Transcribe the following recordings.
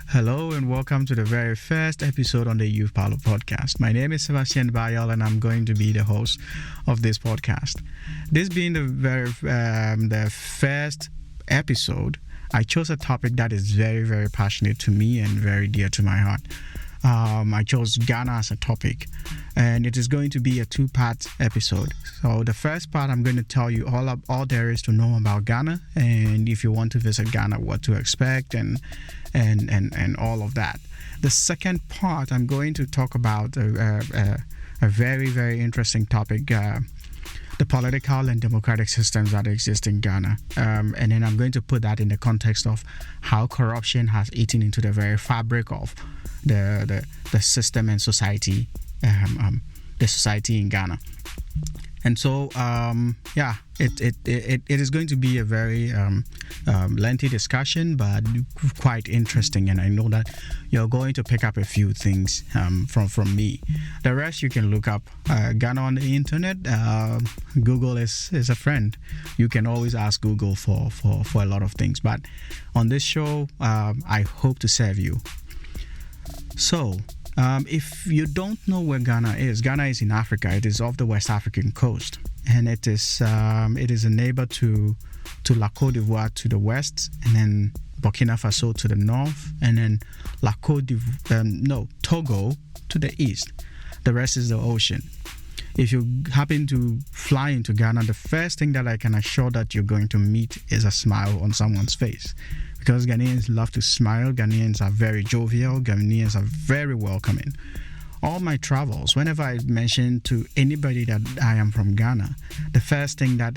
Hello and welcome to the very first episode on the Youth Power podcast. My name is Sebastian Bayal and I'm going to be the host of this podcast. This being the first episode, I chose a topic that is very, very passionate to me and very dear to my heart. I chose Ghana as a topic, and it is going to be a two-part episode. So the first part, I'm going to tell you all there is to know about Ghana, and if you want to visit Ghana, what to expect, and all of that. The second part, I'm going to talk about a very, very interesting topic. The political and democratic systems that exist in Ghana. And then I'm going to put that in the context of how corruption has eaten into the very fabric of the system and society, the society in Ghana. And so, it is going to be a very lengthy discussion, but quite interesting. And I know that you're going to pick up a few things from me. The rest you can look up Ghana on the internet. Google is a friend. You can always ask Google for a lot of things. But on this show, I hope to serve you. So, if you don't know where Ghana is in Africa. It is off the West African coast, and it is a neighbor to La Côte d'Ivoire to the west, and then Burkina Faso to the north, and then Togo to the east. The rest is the ocean. If you happen to fly into Ghana, the first thing that I can assure that you're going to meet is a smile on someone's face. Because Ghanaians love to smile, Ghanaians are very jovial, Ghanaians are very welcoming. All my travels, whenever I mention to anybody that I am from Ghana, the first thing that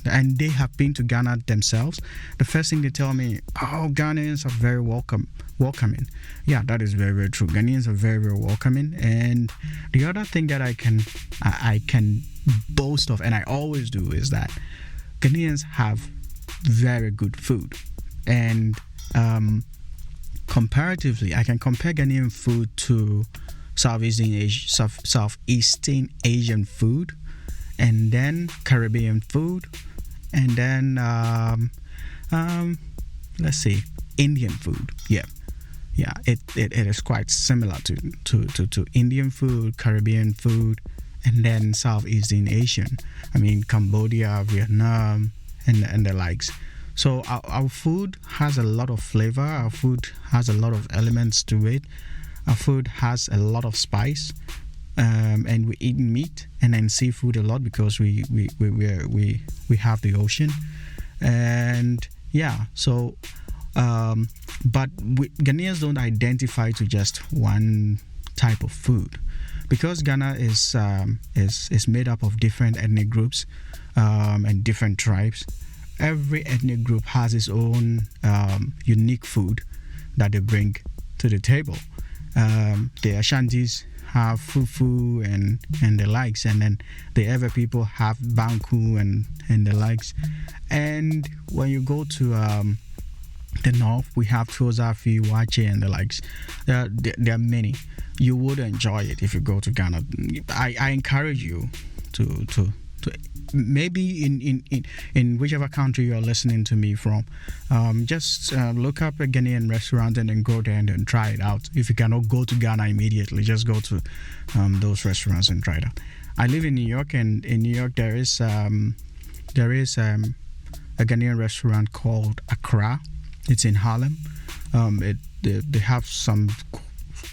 and they have been to Ghana themselves, the first thing they tell me, Ghanaians are very welcoming. Yeah, that is very, very true. Ghanaians are very, very welcoming. And the other thing that I can boast of, and I always do, is that Ghanaians have very good food. And comparatively, I can compare Ghanaian food to Southeastern Asian food, and then Caribbean food, and then Indian food. Yeah, it is quite similar to Indian food, Caribbean food, and then Southeastern Asian. I mean Cambodia, Vietnam, and the likes. So our food has a lot of flavor. Our food has a lot of elements to it. Our food has a lot of spice, and we eat meat and then seafood a lot because we have the ocean, and yeah. So, but Ghanaians don't identify to just one type of food, because Ghana is made up of different ethnic groups and different tribes. Every ethnic group has its own unique food that they bring to the table. The Ashantis have fufu and the likes, and then the Ewe people have banku and the likes. And when you go to the north, we have Tozafi, Wache, and the likes. There are many. You would enjoy it if you go to Ghana. I encourage you to maybe in whichever country you're listening to me from, just look up a Ghanaian restaurant and then go there and then try it out. If you cannot go to Ghana immediately, just go to those restaurants and try it out. I live in New York, and in New York there is a Ghanaian restaurant called Accra. It's in Harlem. They have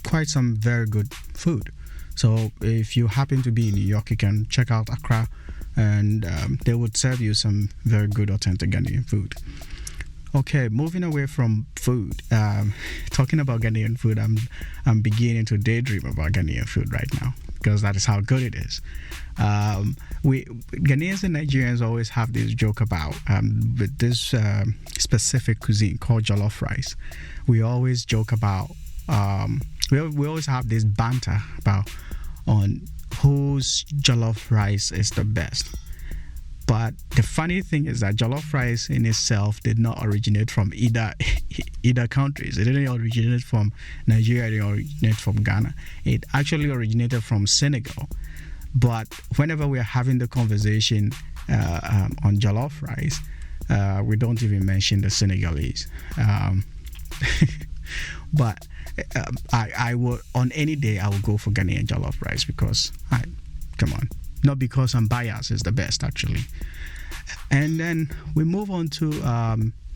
quite some very good food. So if you happen to be in New York, you can check out Accra, and they would serve you some very good authentic Ghanaian food. Okay, moving away from food, talking about Ghanaian food, I'm beginning to daydream about Ghanaian food right now, because that is how good it is. Ghanaians and Nigerians always have this joke about with this specific cuisine called jollof rice. We always joke about we always have this banter about on whose jollof rice is the best. But the funny thing is that jollof rice in itself did not originate from either countries. It didn't originate from Nigeria, it didn't originate from Ghana. It actually originated from Senegal. But whenever we are having the conversation on jollof rice, we don't even mention the Senegalese. But I would, on any day, I would go for Ghanaian jollof rice because come on, not because I'm biased, it's the best actually. And then we move on to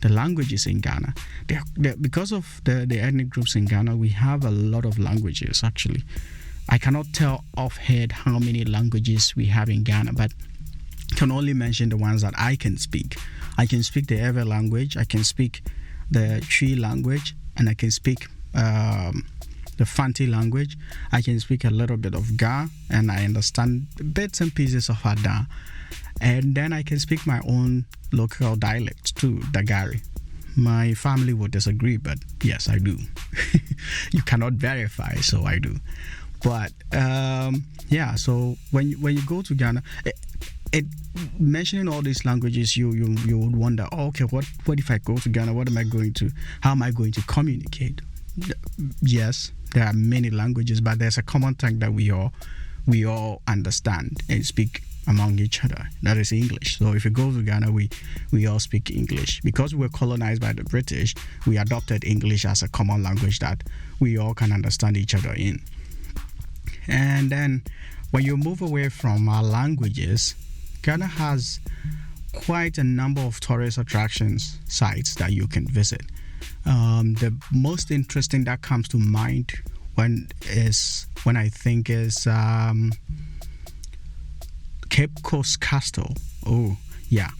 the languages in Ghana. Because of the ethnic groups in Ghana, we have a lot of languages actually. I cannot tell offhand how many languages we have in Ghana, but can only mention the ones that I can speak. I can speak the Ewe language, I can speak the Twi language, and I can speak the Fanti language. I can speak a little bit of Ga, and I understand bits and pieces of Ada. And then I can speak my own local dialect too, Dagari. My family would disagree, but yes, I do. You cannot verify, so I do. But yeah, so when you go to Ghana, mentioning all these languages, you would wonder, oh, okay, what if I go to Ghana? How am I going to communicate? Yes, there are many languages, but there's a common tongue that we all understand and speak among each other. That is English. So if you go to Ghana, we all speak English. Because we were colonized by the British, we adopted English as a common language that we all can understand each other in. And then when you move away from our languages, Ghana has quite a number of tourist attractions sites that you can visit. The most interesting that comes to mind when I think is Cape Coast Castle. Oh yeah,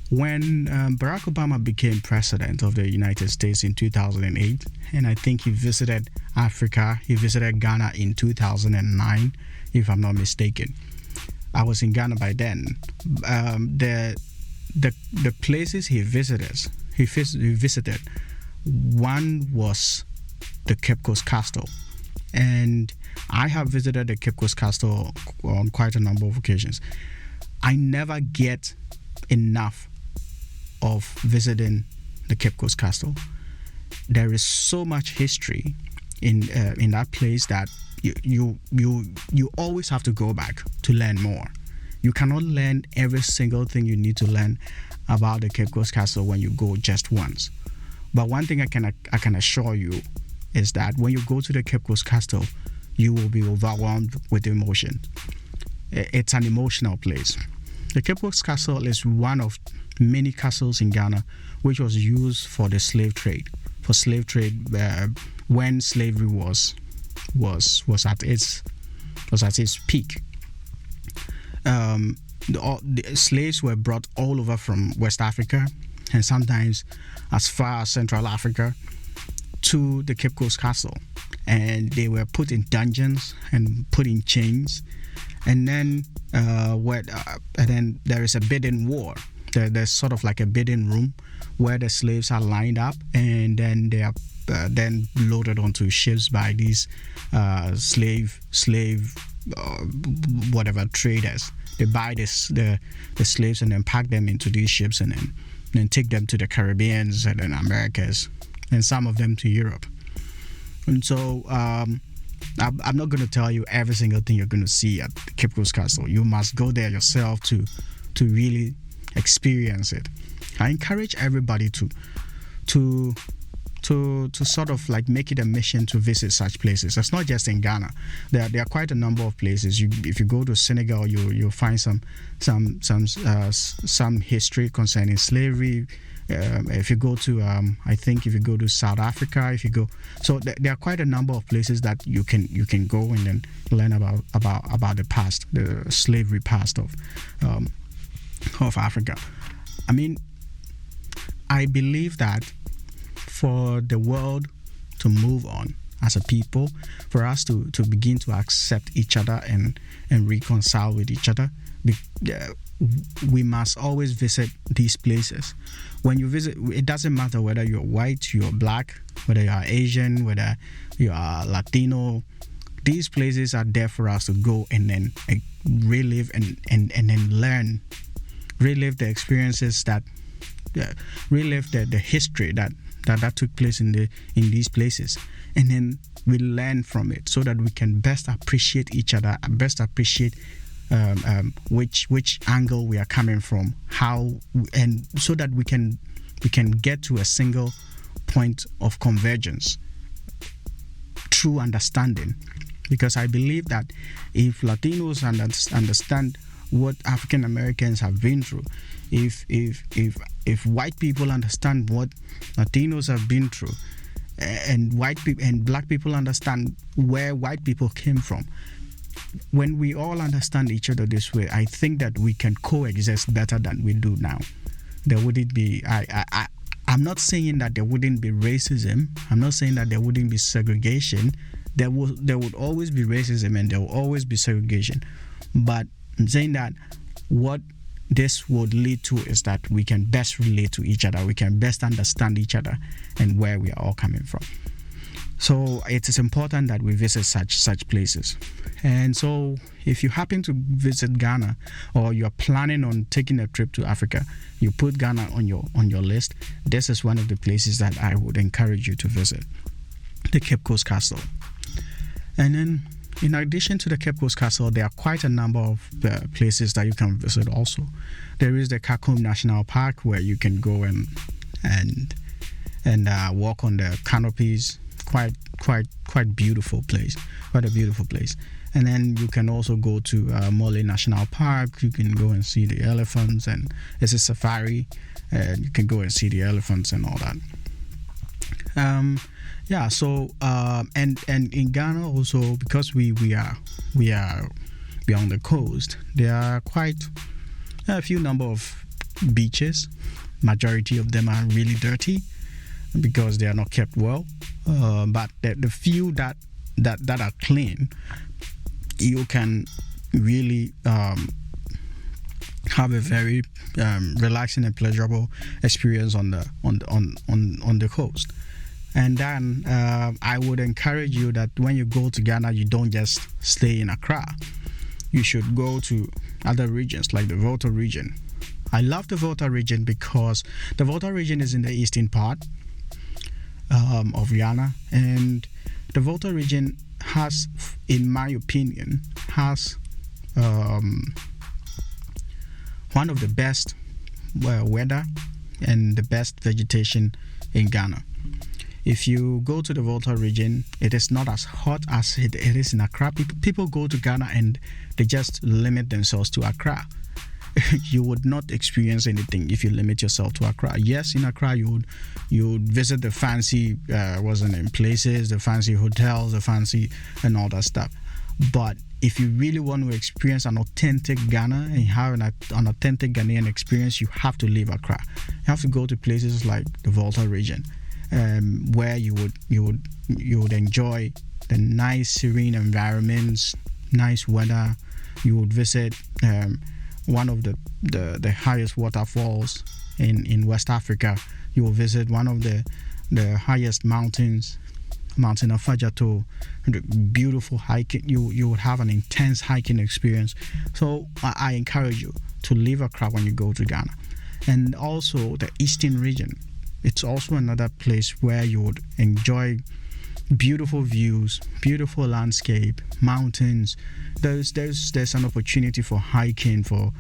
when Barack Obama became president of the United States in 2008, and I think he visited Africa. He visited Ghana in 2009, if I'm not mistaken. I was in Ghana by then. The places he visited, one was the Cape Coast Castle, and I have visited the Cape Coast Castle on quite a number of occasions. I never get enough of visiting the Cape Coast Castle. There is so much history in that place that you always have to go back to learn more. You cannot learn every single thing you need to learn about the Cape Coast Castle when you go just once. But one thing I can assure you is that when you go to the Cape Coast Castle, you will be overwhelmed with emotion. It's an emotional place. The Cape Coast Castle is one of many castles in Ghana which was used for the slave trade. For slave trade, when slavery was at its peak. The slaves were brought all over from West Africa and sometimes as far as Central Africa to the Cape Coast Castle, and they were put in dungeons and put in chains, and then there is a bidding war. There's sort of like a bidding room where the slaves are lined up, and then they are then loaded onto ships by these slave whatever traders. They buy the slaves and then pack them into these ships and then take them to the Caribbeans and then Americas, and some of them to Europe. And so I'm not going to tell you every single thing you're going to see at the Cape Coast Castle. You must go there yourself to really experience it. I encourage everybody to sort of like make it a mission to visit such places. It's not just in Ghana. There are quite a number of places. If you go to Senegal, you'll find some history concerning slavery. If you go to if you go to South Africa, so there are quite a number of places that you can go and then learn about the past, the slavery past of Africa. I mean, I believe that for the world to move on as a people, for us to begin to accept each other and reconcile with each other, we must always visit these places. When you visit, it doesn't matter whether you're white, you're black, whether you are Asian, whether you are Latino. These places are there for us to go and then relive and then learn, relive the experiences relive the history that took place in these places, and then we learn from it so that we can best appreciate each other, best appreciate which angle we are coming from, and so that we can get to a single point of convergence true understanding, because I believe that if Latinos understand what African Americans have been through, if white people understand what Latinos have been through, and white people and black people understand where white people came from, when we all understand each other this way, I think that we can coexist better than we do now. There wouldn't be I'm not saying that there wouldn't be racism. I'm not saying that there wouldn't be segregation. There would always be racism and there will always be segregation. But I'm saying that what this would lead to is that we can best relate to each other. We can best understand each other and where we are all coming from. So it is important that we visit such places. And so if you happen to visit Ghana, or you're planning on taking a trip to Africa, you put Ghana on your list, this is one of the places that I would encourage you to visit, the Cape Coast Castle. And then in addition to the Cape Coast Castle, there are quite a number of places that you can visit also. There is the Kakum National Park, where you can go and walk on the canopies. Quite beautiful place, quite a beautiful place. And then you can also go to Mole National Park. You can go and see the elephants, and it's a safari, and you can go and see the elephants and all that. And in Ghana also, because we are on the coast, there are quite a few number of beaches. Majority of them are really dirty because they are not kept well. But the few that are clean, you can really have a very relaxing and pleasurable experience on the coast. And then I would encourage you that when you go to Ghana, you don't just stay in Accra. You should go to other regions like the Volta region. I love the Volta region because the Volta region is in the eastern part of Ghana, and the Volta region has, in my opinion, one of the best weather and the best vegetation in Ghana. If you go to the Volta region, it is not as hot as it is in Accra. People go to Ghana and they just limit themselves to Accra. You would not experience anything if you limit yourself to Accra. Yes, in Accra you would visit the fancy places, the fancy hotels, the fancy and all that stuff. But if you really want to experience an authentic Ghana and have an authentic Ghanaian experience, you have to leave Accra. You have to go to places like the Volta region, where you would enjoy the nice serene environments, nice weather. You would visit one of the highest waterfalls in West Africa. You will visit one of the highest mountains, Mountain of Fajato. Beautiful hiking. You would have an intense hiking experience. So I encourage you to leave Accra when you go to Ghana. And also the Eastern region. It's also another place where you would enjoy beautiful views, beautiful landscape, mountains. There's an opportunity for hiking, for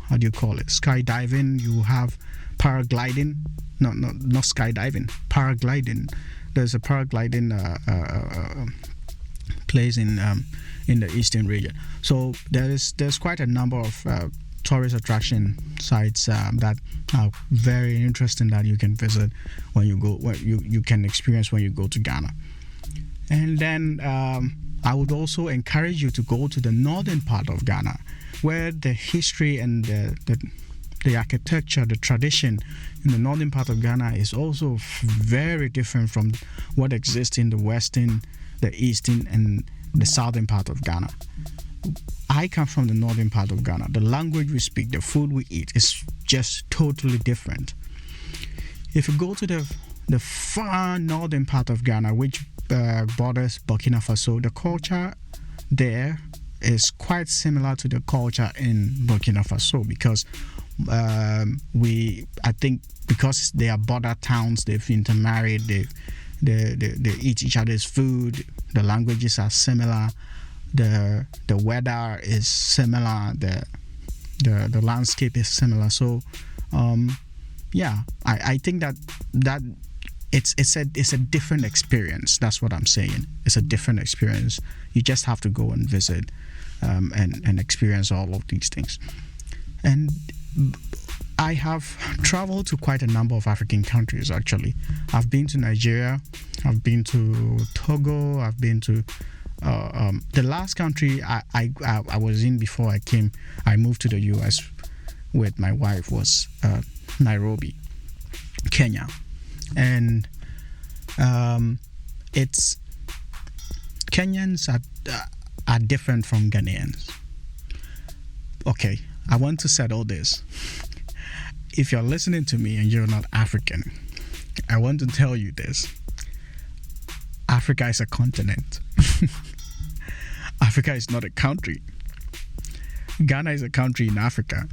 how do you call it? Skydiving. You have paragliding. Not skydiving. Paragliding. There's a paragliding place in the Eastern region. So there's quite a number of tourist attraction sites that are very interesting that you can visit when you go, you can experience when you go to Ghana. And then I would also encourage you to go to the northern part of Ghana, where the history and the architecture, the tradition in the northern part of Ghana is also very different from what exists in the western, the eastern, and the southern part of Ghana. I come from the northern part of Ghana. The language we speak, the food we eat is just totally different. If you go to the far northern part of Ghana, which borders Burkina Faso, the culture there is quite similar to the culture in Burkina Faso, because I think because they are border towns, they've intermarried, they eat each other's food, the languages are similar, the weather is similar, the landscape is similar. So I think that it's a different experience. That's what I'm saying. It's a different experience. You just have to go and visit, and experience all of these things. And I have traveled to quite a number of African countries. Actually, I've been to Nigeria, I've been to Togo, I've been to the last country I was in before I moved to the US with my wife was Nairobi, Kenya. And it's Kenyans are different from Ghanaians. Okay, I want to settle this. If you're listening to me and you're not African, I want to tell you this. Africa is a continent. Africa is not a country. Ghana is a country in Africa.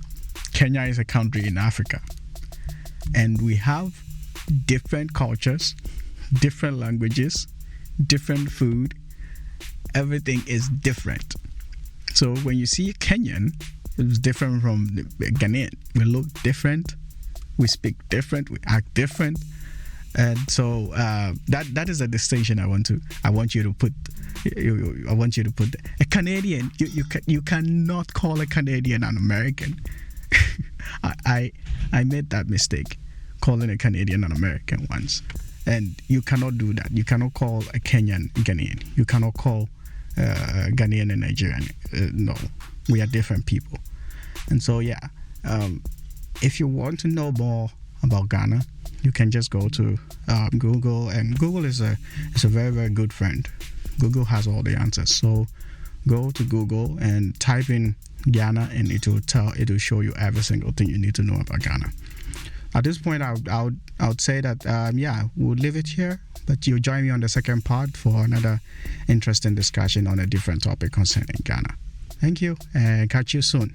Kenya is a country in Africa. And we have different cultures, different languages, different food. Everything is different. So when you see a Kenyan, it's different from the Ghanaian. We look different, we speak different, we act different. And so that is a distinction I want you to put. I want you to put a Canadian. You cannot call a Canadian an American. I made that mistake, calling a Canadian an American once, and you cannot do that. You cannot call a Kenyan Ghanaian. You cannot call Ghanaian and Nigerian. No, we are different people. And so if you want to know more about Ghana, you can just go to Google, and Google is a very, very good friend. Google has all the answers. So go to Google and type in Ghana, and it will show you every single thing you need to know about Ghana. At this point, I would say that we'll leave it here, but you'll join me on the second part for another interesting discussion on a different topic concerning Ghana. Thank you, and catch you soon.